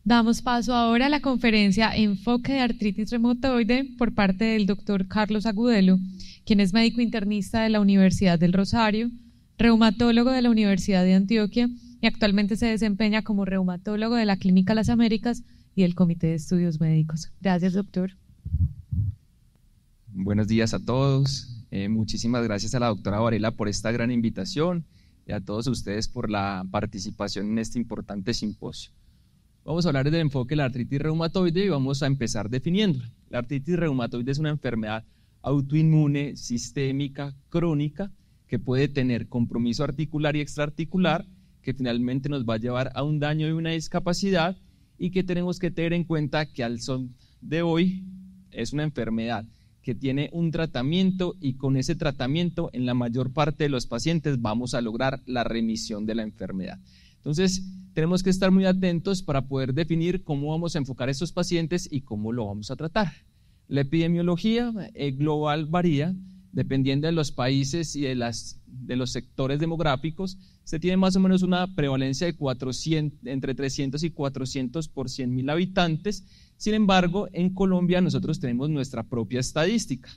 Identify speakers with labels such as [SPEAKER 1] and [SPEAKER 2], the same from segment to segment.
[SPEAKER 1] Damos paso ahora a la conferencia Enfoque de artritis reumatoide por parte del doctor Carlos Agudelo, quien es médico internista de la Universidad del Rosario, reumatólogo de la Universidad de Antioquia y actualmente se desempeña como reumatólogo de la Clínica Las Américas y del Comité de Estudios Médicos. Gracias, doctor.
[SPEAKER 2] Buenos días a todos. Muchísimas gracias a la doctora Varela por esta gran invitación y a todos ustedes por la participación en este importante simposio. Vamos a hablar del enfoque de la artritis reumatoide y vamos a empezar definiéndola. La artritis reumatoide es una enfermedad autoinmune, sistémica, crónica, que puede tener compromiso articular y extraarticular, que finalmente nos va a llevar a un daño y una discapacidad, y que tenemos que tener en cuenta que al son de hoy es una enfermedad que tiene un tratamiento, y con ese tratamiento en la mayor parte de los pacientes vamos a lograr la remisión de la enfermedad. Entonces tenemos que estar muy atentos para poder definir cómo vamos a enfocar a estos pacientes y cómo lo vamos a tratar. La epidemiología global varía dependiendo de los países y de los sectores demográficos. Se tiene más o menos una prevalencia de entre 300 y 400 por 100.000 habitantes. Sin embargo, en Colombia nosotros tenemos nuestra propia estadística.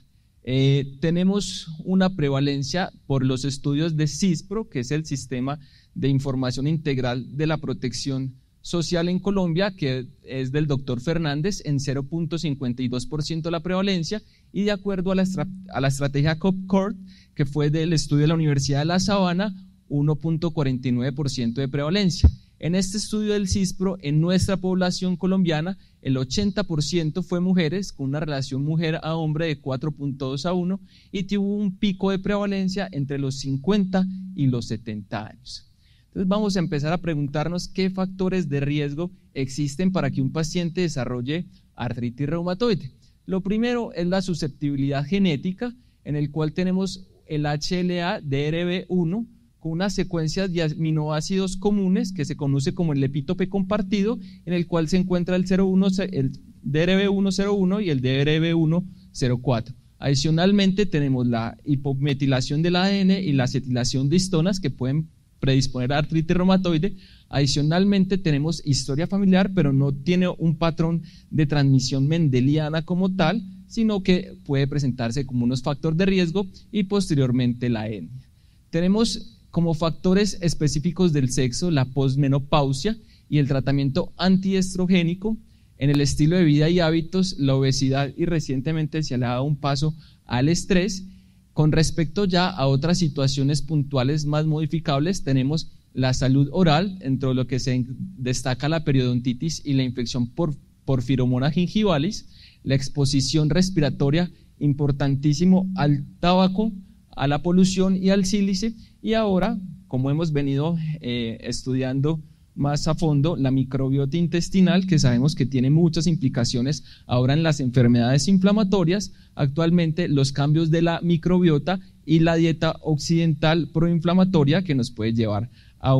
[SPEAKER 2] Tenemos una prevalencia por los estudios de CISPRO, que es el Sistema de Información Integral de la Protección Social en Colombia, que es del doctor Fernández, en 0.52% la prevalencia, y de acuerdo a la estrategia COPCORD, que fue del estudio de la Universidad de La Sabana, 1.49% de prevalencia. En este estudio del CISPRO, en nuestra población colombiana, el 80% fue mujeres, con una relación mujer a hombre de 4.2 a 1, y tuvo un pico de prevalencia entre los 50 y los 70 años. Entonces vamos a empezar a preguntarnos qué factores de riesgo existen para que un paciente desarrolle artritis reumatoide. Lo primero es la susceptibilidad genética, en el cual tenemos el HLA-DRB1, con unas secuencias de aminoácidos comunes que se conoce como el epítope compartido, en el cual se encuentra el DRB101 y el DRB104. Adicionalmente tenemos la hipometilación del ADN y la acetilación de histonas que pueden predisponer a artritis reumatoide. Adicionalmente tenemos historia familiar, pero no tiene un patrón de transmisión mendeliana como tal, sino que puede presentarse como unos factores de riesgo, y posteriormente la etnia. Tenemos como factores específicos del sexo la posmenopausia y el tratamiento antiestrogénico. En el estilo de vida y hábitos, la obesidad, y recientemente se le ha dado un paso al estrés. Con respecto ya a otras situaciones puntuales más modificables, tenemos la salud oral, entre lo que se destaca la periodontitis y la infección por Porphyromonas gingivalis, la exposición respiratoria, importantísimo, al tabaco, a la polución y al sílice, y ahora, como hemos venido estudiando más a fondo, la microbiota intestinal, que sabemos que tiene muchas implicaciones ahora en las enfermedades inflamatorias. Actualmente los cambios de la microbiota y la dieta occidental proinflamatoria, que nos puede llevar a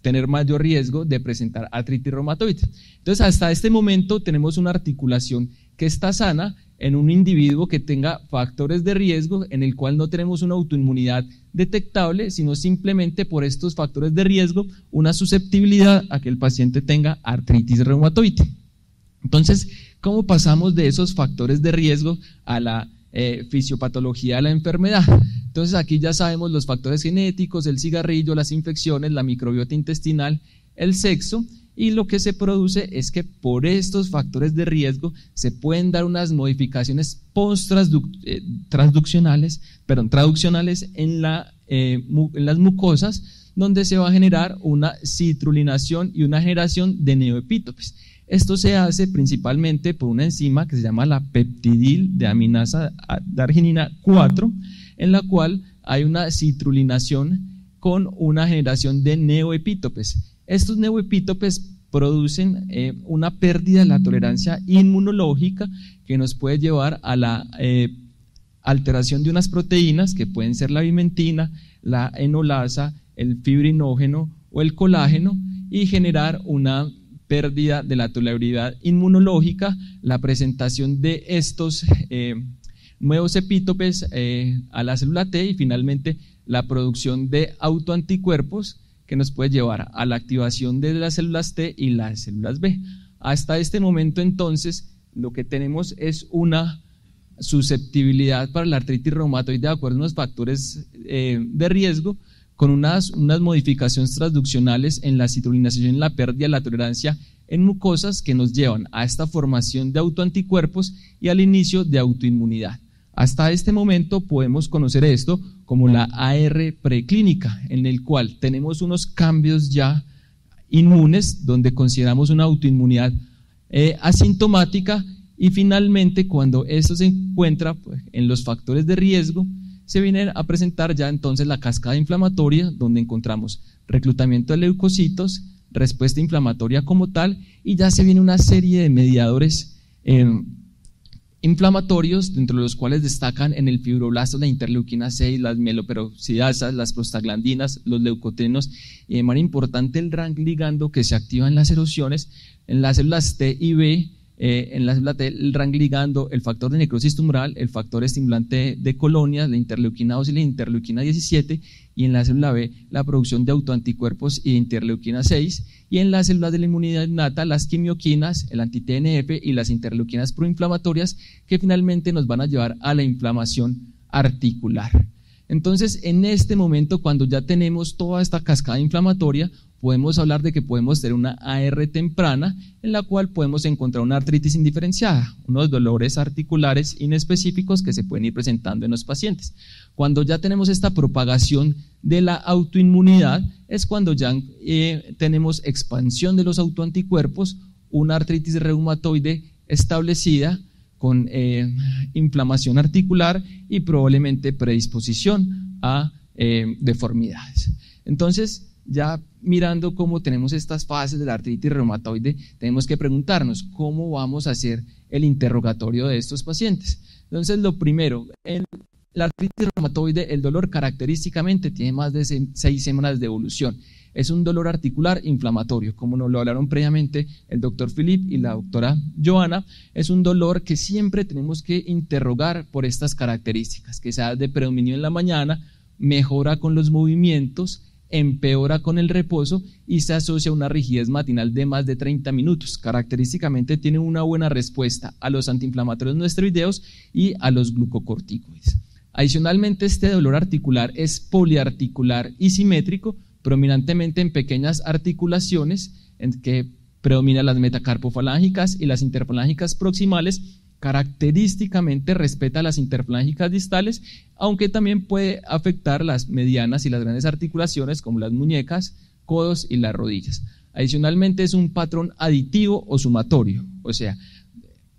[SPEAKER 2] tener mayor riesgo de presentar artritis reumatoide. Entonces, hasta este momento tenemos una articulación que está sana en un individuo que tenga factores de riesgo, en el cual no tenemos una autoinmunidad detectable, sino simplemente por estos factores de riesgo una susceptibilidad a que el paciente tenga artritis reumatoide. Entonces, ¿cómo pasamos de esos factores de riesgo a la fisiopatología de la enfermedad? Entonces aquí ya sabemos los factores genéticos, el cigarrillo, las infecciones, la microbiota intestinal, el sexo, y lo que se produce es que por estos factores de riesgo se pueden dar unas modificaciones traduccionales en las mucosas, donde se va a generar una citrulinación y una generación de neoepítopes. Esto se hace principalmente por una enzima que se llama la peptidil de aminasa de arginina 4, en la cual hay una citrulinación con una generación de neoepítopes. Estos neoepítopes producen una pérdida de la tolerancia inmunológica que nos puede llevar a la alteración de unas proteínas que pueden ser la vimentina, la enolasa, el fibrinógeno o el colágeno, y generar una pérdida de la tolerabilidad inmunológica, la presentación de estos nuevos epítopes a la célula T, y finalmente la producción de autoanticuerpos que nos puede llevar a la activación de las células T y las células B. Hasta este momento, entonces, lo que tenemos es una susceptibilidad para la artritis reumatoide de acuerdo a unos factores de riesgo, con unas modificaciones transduccionales en la citrulinización y la pérdida de la tolerancia en mucosas que nos llevan a esta formación de autoanticuerpos y al inicio de autoinmunidad. Hasta este momento podemos conocer esto como la AR preclínica, en el cual tenemos unos cambios ya inmunes, donde consideramos una autoinmunidad asintomática, y finalmente cuando esto se encuentra en los factores de riesgo, se viene a presentar ya entonces la cascada inflamatoria, donde encontramos reclutamiento de leucocitos, respuesta inflamatoria como tal, y ya se viene una serie de mediadores inflamatorios, dentro de los cuales destacan en el fibroblasto la interleuquina 6, las mieloperoxidasas, las prostaglandinas, los leucotrienos, y de manera importante el RANG ligando que se activa en las erosiones, en las células T y B. En la célula T, el RANG ligando, el factor de necrosis tumoral, el factor estimulante de colonias, la interleuquina 2 y la interleuquina 17, y en la célula B, la producción de autoanticuerpos y de interleuquina 6, y en las células de la inmunidad innata, las quimioquinas, el anti-TNF y las interleuquinas proinflamatorias, que finalmente nos van a llevar a la inflamación articular. Entonces, en este momento, cuando ya tenemos toda esta cascada inflamatoria, podemos hablar de que podemos tener una AR temprana, en la cual podemos encontrar una artritis indiferenciada, unos dolores articulares inespecíficos que se pueden ir presentando en los pacientes. Cuando ya tenemos esta propagación de la autoinmunidad, es cuando ya tenemos expansión de los autoanticuerpos, una artritis reumatoide establecida, con inflamación articular y probablemente predisposición a deformidades. Entonces, ya mirando cómo tenemos estas fases de la artritis reumatoide, tenemos que preguntarnos cómo vamos a hacer el interrogatorio de estos pacientes. Entonces, lo primero, en la artritis reumatoide, el dolor característicamente tiene más de 6 semanas de evolución. Es un dolor articular inflamatorio, como nos lo hablaron previamente el doctor Philippe y la doctora Joana. Es un dolor que siempre tenemos que interrogar por estas características, que sea de predominio en la mañana, mejora con los movimientos, empeora con el reposo y se asocia a una rigidez matinal de más de 30 minutos. Característicamente tiene una buena respuesta a los antiinflamatorios no esteroideos y a los glucocorticoides. Adicionalmente, este dolor articular es poliarticular y simétrico, predominantemente en pequeñas articulaciones en que predominan las metacarpofalángicas y las interfalángicas proximales. Característicamente respeta las interfalángicas distales, aunque también puede afectar las medianas y las grandes articulaciones como las muñecas, codos y las rodillas. Adicionalmente es un patrón aditivo o sumatorio, o sea,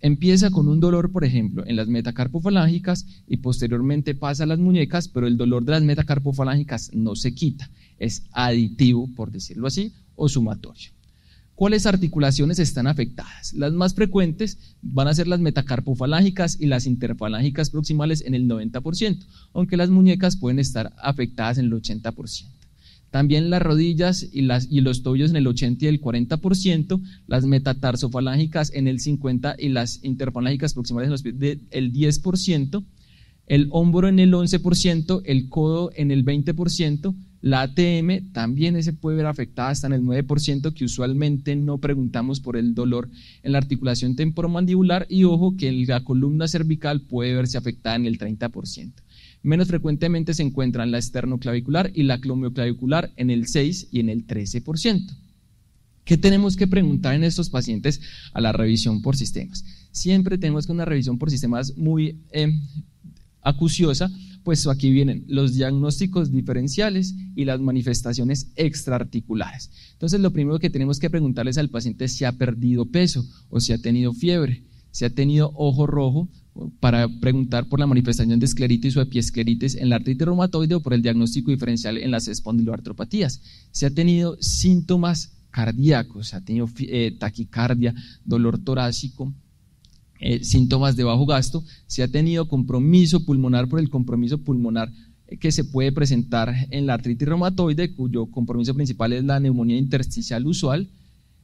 [SPEAKER 2] empieza con un dolor, por ejemplo, en las metacarpofalángicas y posteriormente pasa a las muñecas, pero el dolor de las metacarpofalángicas no se quita, es aditivo, por decirlo así, o sumatorio. ¿Cuáles articulaciones están afectadas? Las más frecuentes van a ser las metacarpofalángicas y las interfalángicas proximales en el 90%, aunque las muñecas pueden estar afectadas en el 80%. También las rodillas y los tobillos en el 80 y el 40%, las metatarsofalangicas en el 50% y las interfalángicas proximales en los pies del 10%, el hombro en el 11%, el codo en el 20%, la ATM también se puede ver afectada hasta en el 9%, que usualmente no preguntamos por el dolor en la articulación temporomandibular, y ojo que la columna cervical puede verse afectada en el 30%. Menos frecuentemente se encuentran la esternoclavicular y la acromioclavicular en el 6 y en el 13%. ¿Qué tenemos que preguntar en estos pacientes a la revisión por sistemas? Siempre tenemos que una revisión por sistemas muy acuciosa, pues aquí vienen los diagnósticos diferenciales y las manifestaciones extraarticulares. Entonces, lo primero que tenemos que preguntarles al paciente es si ha perdido peso o si ha tenido fiebre, si ha tenido ojo rojo, para preguntar por la manifestación de escleritis o epiescleritis en la artritis reumatoide o por el diagnóstico diferencial en las espondiloartropatías. Si ha tenido síntomas cardíacos, ha tenido taquicardia, dolor torácico, síntomas de bajo gasto, si ha tenido compromiso pulmonar por el compromiso pulmonar que se puede presentar en la artritis reumatoide, cuyo compromiso principal es la neumonía intersticial usual.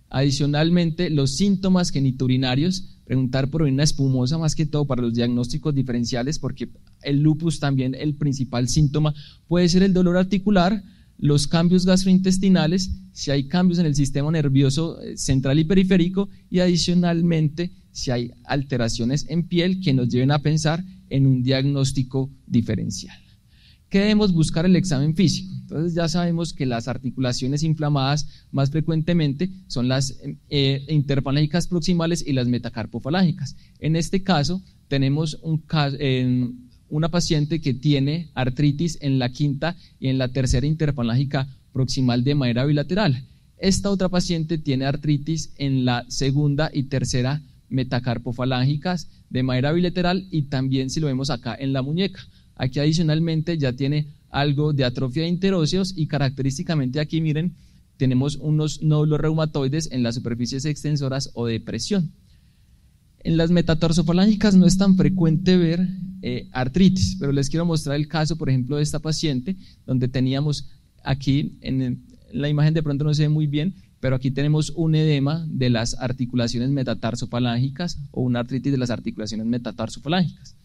[SPEAKER 2] Adicionalmente, los síntomas genitourinarios, preguntar por orina espumosa más que todo para los diagnósticos diferenciales, porque el lupus también, el principal síntoma puede ser el dolor articular, los cambios gastrointestinales, si hay cambios en el sistema nervioso central y periférico, y adicionalmente si hay alteraciones en piel que nos lleven a pensar en un diagnóstico diferencial. ¿Qué debemos buscar en el examen físico? Entonces ya sabemos que las articulaciones inflamadas más frecuentemente son las interfalángicas proximales y las metacarpofalángicas. En este caso tenemos una paciente que tiene artritis en la quinta y en la tercera interfalángica proximal de manera bilateral. Esta otra paciente tiene artritis en la segunda y tercera metacarpofalángicas de manera bilateral y también, si lo vemos acá, en la muñeca. Aquí adicionalmente ya tiene algo de atrofia de interóseos y característicamente aquí, miren, tenemos unos nódulos reumatoides en las superficies extensoras o de presión. En las metatarsofalángicas no es tan frecuente ver artritis, pero les quiero mostrar el caso, por ejemplo, de esta paciente, donde teníamos aquí, en la imagen de pronto no se ve muy bien, pero aquí tenemos un edema de las articulaciones metatarsofalángicas o una artritis de las articulaciones metatarsofalángicas.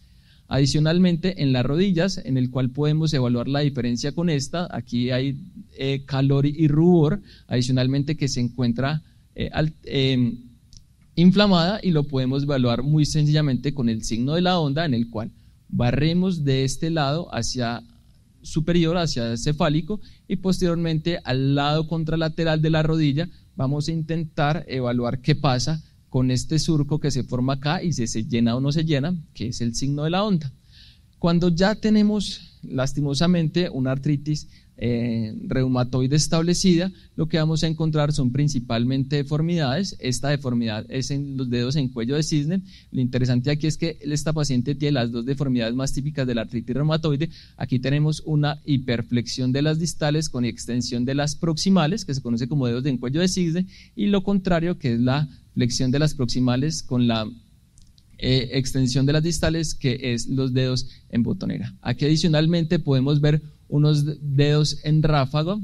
[SPEAKER 2] Adicionalmente, en las rodillas, en el cual podemos evaluar la diferencia con esta, aquí hay calor y rubor, adicionalmente que se encuentra inflamada, y lo podemos evaluar muy sencillamente con el signo de la onda, en el cual barremos de este lado hacia superior, hacia cefálico, y posteriormente al lado contralateral de la rodilla vamos a intentar evaluar qué pasa con este surco que se forma acá y si se llena o no se llena, que es el signo de la onda. Cuando ya tenemos lastimosamente una artritis reumatoide establecida, lo que vamos a encontrar son principalmente deformidades. Esta deformidad es en los dedos en cuello de cisne. Lo interesante aquí es que esta paciente tiene las dos deformidades más típicas de la artritis reumatoide. Aquí tenemos una hiperflexión de las distales con extensión de las proximales, que se conoce como dedos en cuello de cisne, y lo contrario, que es la flexión de las proximales con la extensión de las distales, que es los dedos en botonera. Aquí adicionalmente podemos ver unos dedos en ráfago,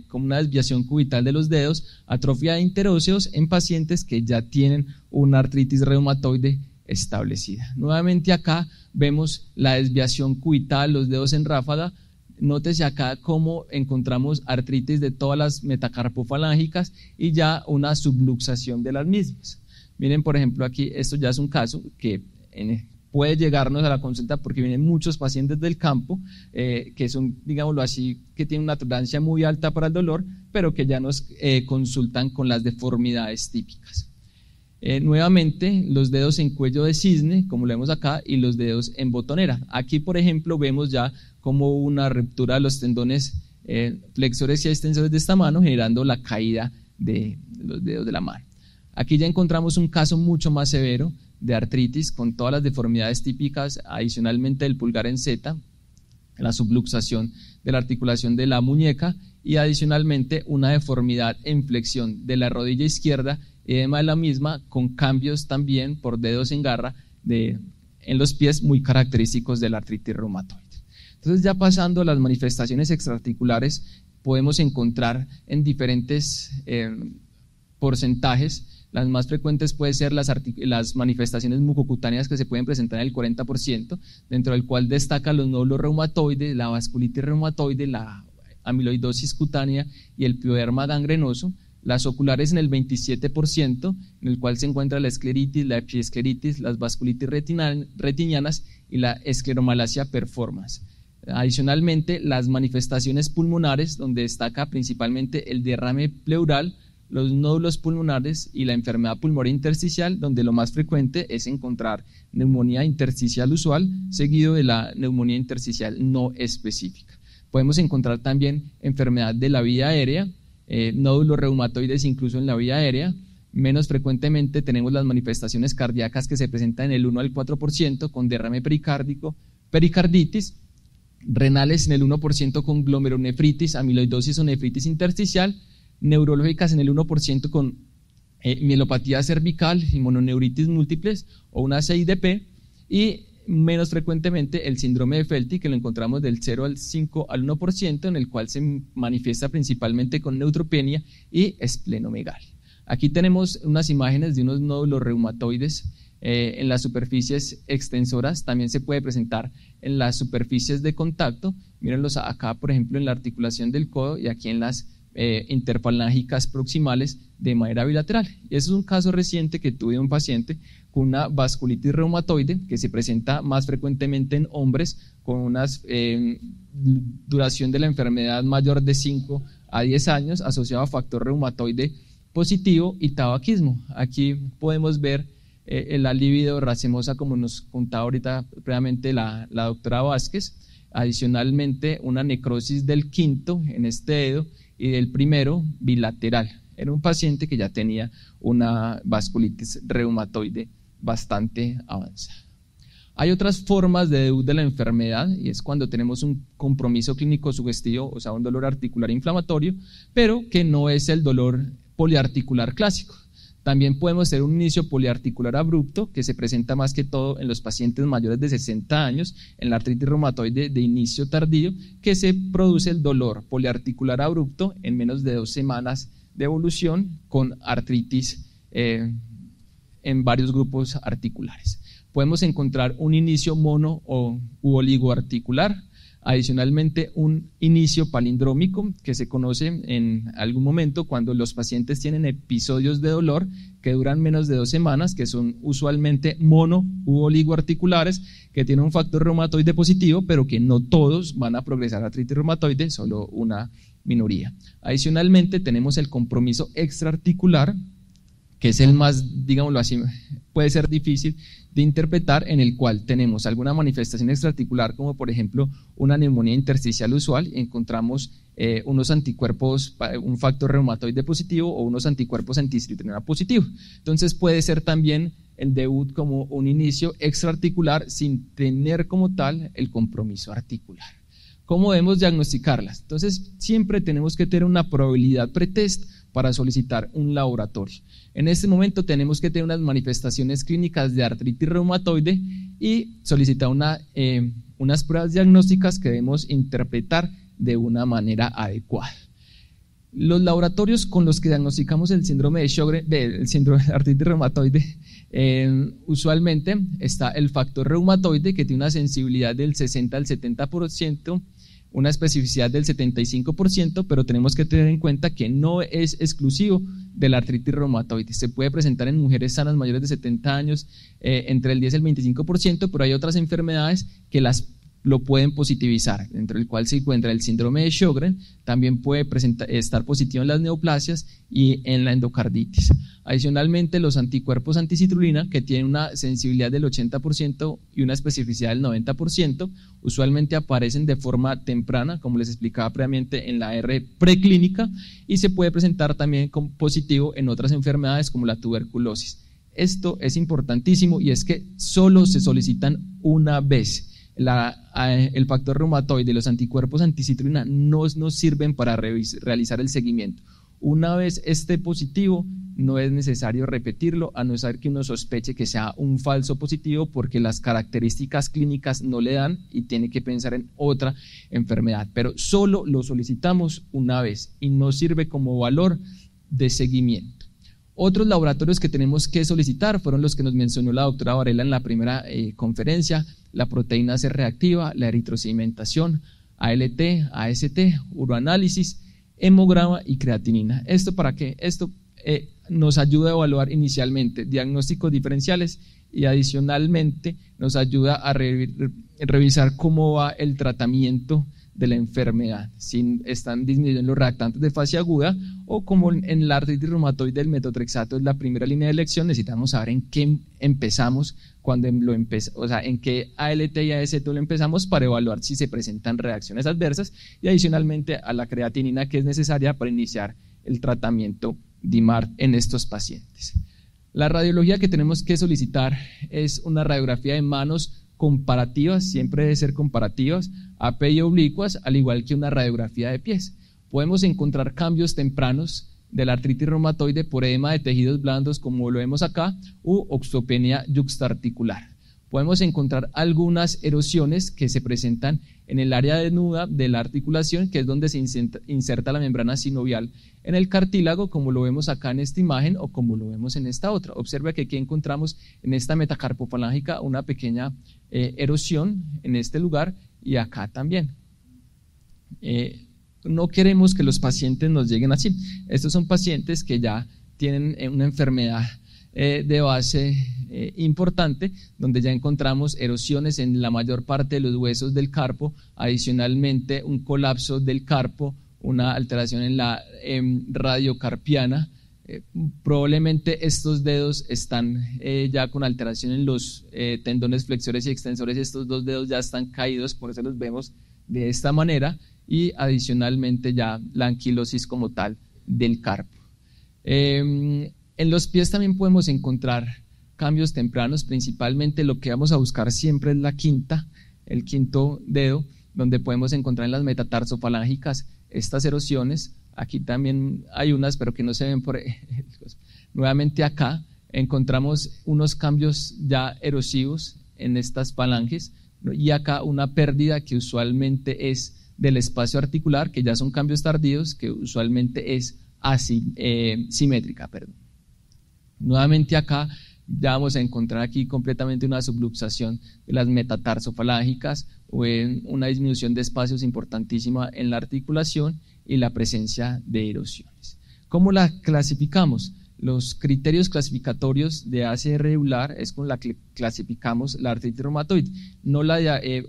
[SPEAKER 2] con una desviación cubital de los dedos, atrofia de interóseos en pacientes que ya tienen una artritis reumatoide establecida. Nuevamente acá vemos la desviación cubital, los dedos en ráfaga. Nótese acá cómo encontramos artritis de todas las metacarpofalángicas y ya una subluxación de las mismas. Miren, por ejemplo, aquí esto ya es un caso que puede llegarnos a la consulta porque vienen muchos pacientes del campo que son, digámoslo así, que tienen una tolerancia muy alta para el dolor, pero que ya nos consultan con las deformidades típicas. Nuevamente, los dedos en cuello de cisne, como lo vemos acá, y los dedos en botonera. Aquí, por ejemplo, vemos ya como una ruptura de los tendones flexores y extensores de esta mano, generando la caída de los dedos de la mano. Aquí ya encontramos un caso mucho más severo de artritis con todas las deformidades típicas, adicionalmente del pulgar en Z, la subluxación de la articulación de la muñeca y adicionalmente una deformidad en flexión de la rodilla izquierda, edema de la misma con cambios también por dedos en garra en los pies muy característicos de la artritis reumatoide. Entonces, ya pasando a las manifestaciones extraarticulares, podemos encontrar en diferentes porcentajes. Las más frecuentes pueden ser las manifestaciones mucocutáneas, que se pueden presentar en el 40%, dentro del cual destacan los nódulos reumatoides, la vasculitis reumatoide, la amiloidosis cutánea y el pioderma gangrenoso. Las oculares en el 27%, en el cual se encuentra la escleritis, la epiescleritis, las vasculitis retinianas y la escleromalacia performans. Adicionalmente, las manifestaciones pulmonares, donde destaca principalmente el derrame pleural, los nódulos pulmonares y la enfermedad pulmonar intersticial, donde lo más frecuente es encontrar neumonía intersticial usual, seguido de la neumonía intersticial no específica. Podemos encontrar también enfermedad de la vía aérea, nódulos reumatoides incluso en la vía aérea. Menos frecuentemente tenemos las manifestaciones cardíacas, que se presentan en el 1 al 4% con derrame pericárdico, pericarditis, renales en el 1% con glomerulonefritis, amiloidosis o nefritis intersticial, neurológicas en el 1% con mielopatía cervical y mononeuritis múltiples o una CIDP, y menos frecuentemente el síndrome de Felty, que lo encontramos del 0 al 5 al 1%, en el cual se manifiesta principalmente con neutropenia y esplenomegalia. Aquí tenemos unas imágenes de unos nódulos reumatoides en las superficies extensoras. También se puede presentar en las superficies de contacto, mírenlos acá, por ejemplo, en la articulación del codo y aquí en las interfalángicas proximales de manera bilateral. Y ese es un caso reciente que tuve de un paciente con una vasculitis reumatoide que se presenta más frecuentemente en hombres con una duración de la enfermedad mayor de 5 a 10 años asociado a factor reumatoide positivo y tabaquismo. Aquí podemos ver la libido racemosa, como nos contaba ahorita previamente la doctora Vázquez. Adicionalmente, una necrosis del quinto en este dedo y del primero bilateral. Era un paciente que ya tenía una vasculitis reumatoide bastante avanzada. Hay otras formas de debut de la enfermedad y es cuando tenemos un compromiso clínico sugestivo, o sea, un dolor articular inflamatorio, pero que no es el dolor poliarticular clásico. También podemos tener un inicio poliarticular abrupto que se presenta más que todo en los pacientes mayores de 60 años, en la artritis reumatoide de inicio tardío, que se produce el dolor poliarticular abrupto en menos de 2 semanas de evolución con artritis en varios grupos articulares. Podemos encontrar un inicio mono u oligoarticular. Adicionalmente, un inicio palindrómico que se conoce en algún momento cuando los pacientes tienen episodios de dolor que duran menos de 2 semanas, que son usualmente mono u oligoarticulares, que tienen un factor reumatoide positivo, pero que no todos van a progresar a artritis reumatoide, solo una minoría. Adicionalmente, tenemos el compromiso extraarticular, que es el más, digámoslo así, puede ser difícil de interpretar, en el cual tenemos alguna manifestación extraarticular, como por ejemplo una neumonía intersticial usual, y encontramos unos anticuerpos, un factor reumatoide positivo o unos anticuerpos anti-citrulina positivo. Entonces puede ser también el debut como un inicio extraarticular sin tener como tal el compromiso articular. ¿Cómo debemos diagnosticarlas? Entonces siempre tenemos que tener una probabilidad pretest para solicitar un laboratorio. En este momento tenemos que tener unas manifestaciones clínicas de artritis reumatoide y solicitar unas pruebas diagnósticas que debemos interpretar de una manera adecuada. Los laboratorios con los que diagnosticamos el síndrome de Sjögren, el síndrome de artritis reumatoide, usualmente está el factor reumatoide, que tiene una sensibilidad del 60 al 70%, una especificidad del 75%, pero tenemos que tener en cuenta que no es exclusivo de la artritis reumatoide. Se puede presentar en mujeres sanas mayores de 70 años entre el 10 y el 25%, pero hay otras enfermedades que lo pueden positivizar, dentro del cual se encuentra el síndrome de Sjögren, también puede estar positivo en las neoplasias y en la endocarditis. Adicionalmente, los anticuerpos anticitrulina, que tienen una sensibilidad del 80% y una especificidad del 90%, usualmente aparecen de forma temprana, como les explicaba previamente, en la R preclínica, y se puede presentar también como positivo en otras enfermedades como la tuberculosis. Esto es importantísimo y es que solo se solicitan una vez. El factor reumatoide y los anticuerpos anticitrulina no nos sirven para realizar el seguimiento. Una vez esté positivo, no es necesario repetirlo, a no ser que uno sospeche que sea un falso positivo, porque las características clínicas no le dan y tiene que pensar en otra enfermedad. Pero solo lo solicitamos una vez y no sirve como valor de seguimiento. Otros laboratorios que tenemos que solicitar fueron los que nos mencionó la doctora Varela en la primera conferencia: la proteína C reactiva, la eritrosedimentación, ALT, AST, uroanálisis, hemograma y creatinina. ¿Esto para qué? Esto nos ayuda a evaluar inicialmente diagnósticos diferenciales y adicionalmente nos ayuda a revisar cómo va el tratamiento de la enfermedad, si están disminuyendo los reactantes de fase aguda, o como en la artritis reumatoide el metotrexato es la primera línea de elección, necesitamos saber en qué empezamos, en qué ALT y AST lo empezamos, para evaluar si se presentan reacciones adversas, y adicionalmente a la creatinina, que es necesaria para iniciar el tratamiento DIMARD en estos pacientes. La radiología que tenemos que solicitar es una radiografía de manos comparativas, siempre debe ser comparativas, AP y oblicuas, al igual que una radiografía de pies. Podemos encontrar cambios tempranos de la artritis reumatoide por edema de tejidos blandos, como lo vemos acá, u osteopenia yuxtaarticular. Podemos encontrar algunas erosiones que se presentan en el área desnuda de la articulación, que es donde se inserta la membrana sinovial en el cartílago, como lo vemos acá en esta imagen o como lo vemos en esta otra. Observa que aquí encontramos en esta metacarpofalángica una pequeña erosión en este lugar y acá también. No queremos que los pacientes nos lleguen así. Estos son pacientes que ya tienen una enfermedad de base importante, donde ya encontramos erosiones en la mayor parte de los huesos del carpo, adicionalmente un colapso del carpo, una alteración en la radiocarpiana. Probablemente estos dedos están ya con alteración en los tendones flexores y extensores. Estos dos dedos ya están caídos, por eso los vemos de esta manera, y adicionalmente ya la anquilosis como tal del carpo. En los pies también podemos encontrar cambios tempranos, principalmente lo que vamos a buscar siempre es el quinto dedo, donde podemos encontrar en las metatarsofalángicas estas erosiones. Aquí también hay unas, pero que no se ven por nuevamente acá encontramos unos cambios ya erosivos en estas falanges, y acá una pérdida que usualmente es del espacio articular, que ya son cambios tardíos, que usualmente es simétrica. Nuevamente acá ya vamos a encontrar aquí completamente una subluxación de las metatarsofalángicas, o en una disminución de espacios importantísima en la articulación y la presencia de erosiones. ¿Cómo la clasificamos? Los criterios clasificatorios de ACR regular es con la que clasificamos la artritis reumatoide.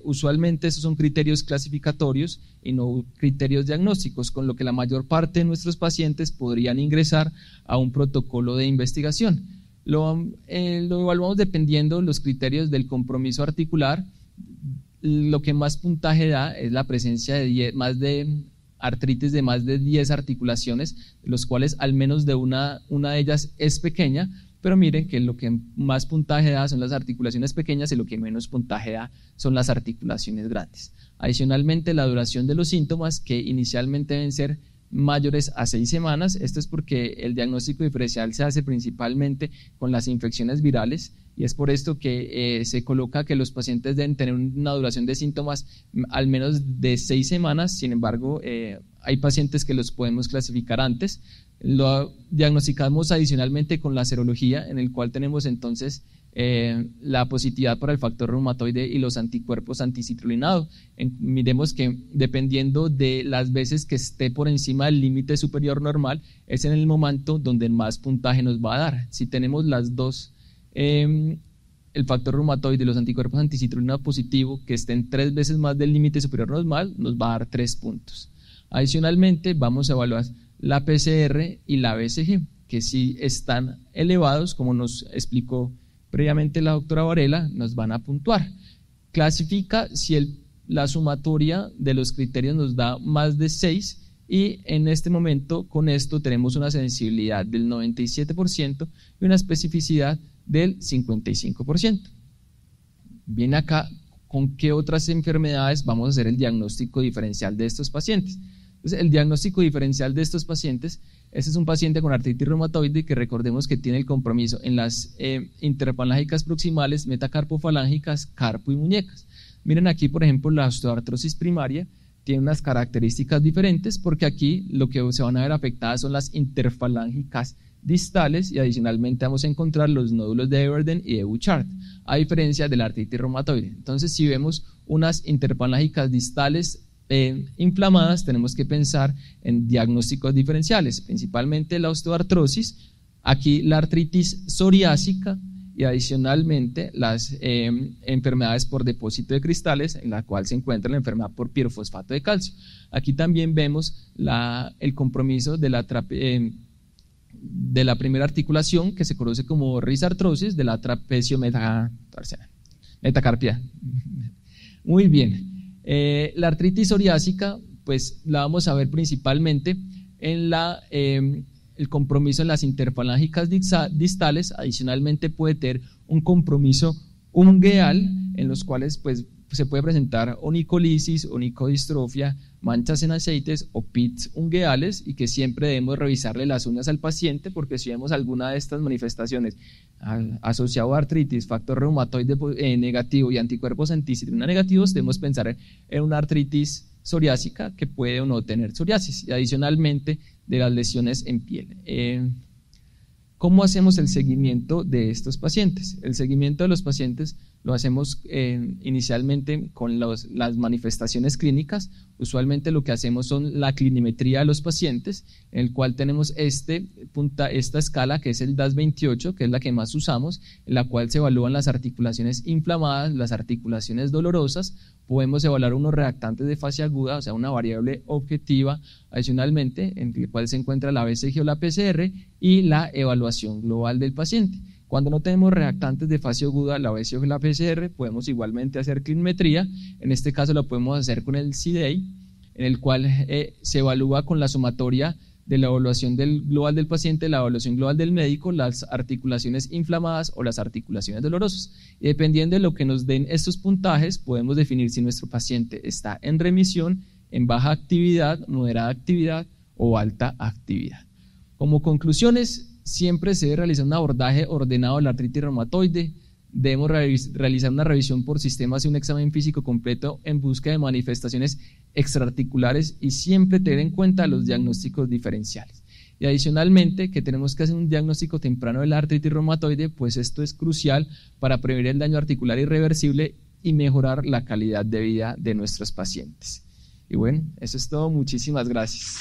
[SPEAKER 2] Usualmente esos son criterios clasificatorios y no criterios diagnósticos, con lo que la mayor parte de nuestros pacientes podrían ingresar a un protocolo de investigación. Lo evaluamos dependiendo de los criterios del compromiso articular. Lo que más puntaje da es la presencia de artritis de más de 10 articulaciones, de los cuales al menos de una de ellas es pequeña, pero miren que lo que más puntaje da son las articulaciones pequeñas y lo que menos puntaje da son las articulaciones grandes. Adicionalmente, la duración de los síntomas, que inicialmente deben ser mayores a 6 semanas, esto es porque el diagnóstico diferencial se hace principalmente con las infecciones virales, y es por esto que se coloca que los pacientes deben tener una duración de síntomas al menos de 6 semanas. Sin embargo, hay pacientes que los podemos clasificar antes. Lo diagnosticamos adicionalmente con la serología, en el cual tenemos entonces la positividad para el factor reumatoide y los anticuerpos anticitrulinado. Miremos que dependiendo de las veces que esté por encima del límite superior normal, es en el momento donde más puntaje nos va a dar. Si tenemos las dos, el factor reumatoide y los anticuerpos anticitrulinado positivo que estén 3 veces más del límite superior normal, nos va a dar 3 puntos. Adicionalmente, vamos a evaluar la PCR y la BCG, que si están elevados, como nos explicó previamente la doctora Varela, nos van a puntuar. Clasifica si la sumatoria de los criterios nos da más de 6, y en este momento con esto tenemos una sensibilidad del 97% y una especificidad del 55%. Bien, acá, ¿con qué otras enfermedades vamos a hacer el diagnóstico diferencial de estos pacientes? Entonces, el diagnóstico diferencial de estos pacientes, este es un paciente con artritis reumatoide que recordemos que tiene el compromiso en las interfalángicas proximales, metacarpofalángicas, carpo y muñecas. Miren aquí, por ejemplo, la osteoartrosis primaria tiene unas características diferentes, porque aquí lo que se van a ver afectadas son las interfalángicas distales, y adicionalmente vamos a encontrar los nódulos de Everden y de Bouchard, a diferencia de la artritis reumatoide. Entonces, si vemos unas interfalángicas distales inflamadas, tenemos que pensar en diagnósticos diferenciales, principalmente la osteoartrosis, aquí la artritis psoriásica, y adicionalmente las enfermedades por depósito de cristales, en la cual se encuentra la enfermedad por pirofosfato de calcio. Aquí también vemos el compromiso de la primera articulación, que se conoce como risartrosis, de la trapecio metacarpia. Muy bien. La artritis psoriásica, pues la vamos a ver principalmente en el compromiso en las interfalángicas distales. Adicionalmente puede tener un compromiso ungueal, en los cuales pues se puede presentar onicolisis, onicodistrofia, manchas en aceites o pits ungueales, y que siempre debemos revisarle las uñas al paciente, porque si vemos alguna de estas manifestaciones asociado a artritis, factor reumatoide negativo y anticuerpos anticitrulinado negativos, debemos pensar en una artritis psoriásica que puede o no tener psoriasis, y adicionalmente de las lesiones en piel. ¿Cómo hacemos el seguimiento de estos pacientes? El seguimiento de los pacientes lo hacemos inicialmente con las manifestaciones clínicas. Usualmente lo que hacemos son la clinimetría de los pacientes, en el cual tenemos esta escala que es el DAS28, que es la que más usamos, en la cual se evalúan las articulaciones inflamadas, las articulaciones dolorosas. Podemos evaluar unos reactantes de fase aguda, o sea, una variable objetiva adicionalmente, en el cual se encuentra la BCG o la PCR y la evaluación global del paciente. Cuando no tenemos reactantes de fase aguda, la BCG o la PCR, podemos igualmente hacer clinimetría. En este caso lo podemos hacer con el CDAI, en el cual se evalúa con la sumatoria de la evaluación global del paciente, la evaluación global del médico, las articulaciones inflamadas o las articulaciones dolorosas. Y dependiendo de lo que nos den estos puntajes, podemos definir si nuestro paciente está en remisión, en baja actividad, moderada actividad o alta actividad. Como conclusiones, siempre se debe realizar un abordaje ordenado de la artritis reumatoide. Debemos realizar una revisión por sistemas y un examen físico completo en busca de manifestaciones extraarticulares y siempre tener en cuenta los diagnósticos diferenciales. Y adicionalmente que tenemos que hacer un diagnóstico temprano de la artritis reumatoide, pues esto es crucial para prevenir el daño articular irreversible y mejorar la calidad de vida de nuestros pacientes. Y bueno, eso es todo. Muchísimas gracias.